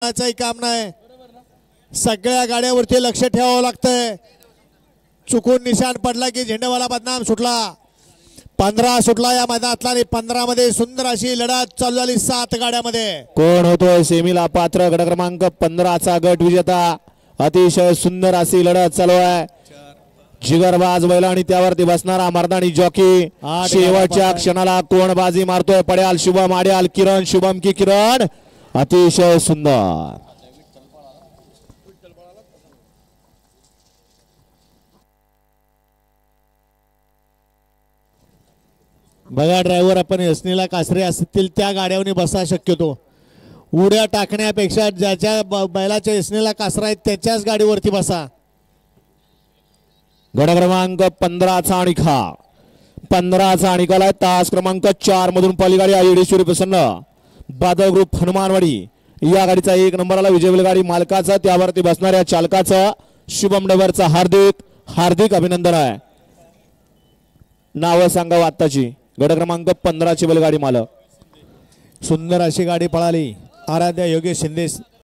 सांगायचंही काम नाही. सगळ्या गाड्यावरती लक्ष ठेवावं लागतंय. चुकून निशाण पडला की झेंडेवाला बदनाम सुटला. 15 सुटला या मैदानातला आणि 15 मध्ये सुंदर अशी लढत चालू झाली 7 गाड्यामध्ये. कोण होतोय सेमीला पात्र? गट क्रमांक 15चा गट विजेता. अतिशय सुंदर अशी लढत चालू आहे. जिगरबाज बैल आणि त्यावरती बसणारा मर्दानी जॉकी. शेवटच्या क्षणाला कोण बाजी मारतोय? पड्याल शुभम, आड्याल किरण. शुभम की किरण? अतिशय सुंदर. बघा ड्रायव्हर, आपण यसनीला कासरे असतील त्या गाड्यावर बसा शक्यतो. उड्या टाकण्यापेक्षा ज्याच्या बैलाच्या यसनीला कासरा आहेत त्याच्याच गाडीवरती बसा. गट क्रमांक 15चा निकाल. 15चा निकाल आहे. तास क्रमांक 4 मधून पहिली गाडी आयुडेश्वरी प्रसन्न बादल ग्रुप हनुमानवाडी या गाडीचा 1 नंबरला विजय बैलगाडी मालकाचा त्यावरती बसणाऱ्या चालकाचा शुभम ड्रायव्हरचा हार्दिक हार्दिक अभिनंदन आहे. नाव सांगावं आत्ताची. गट क्रमांक 15ची बैलगाडी मालक. सुंदर अशी गाडी पळाली. आराध्या योगेश शिंदे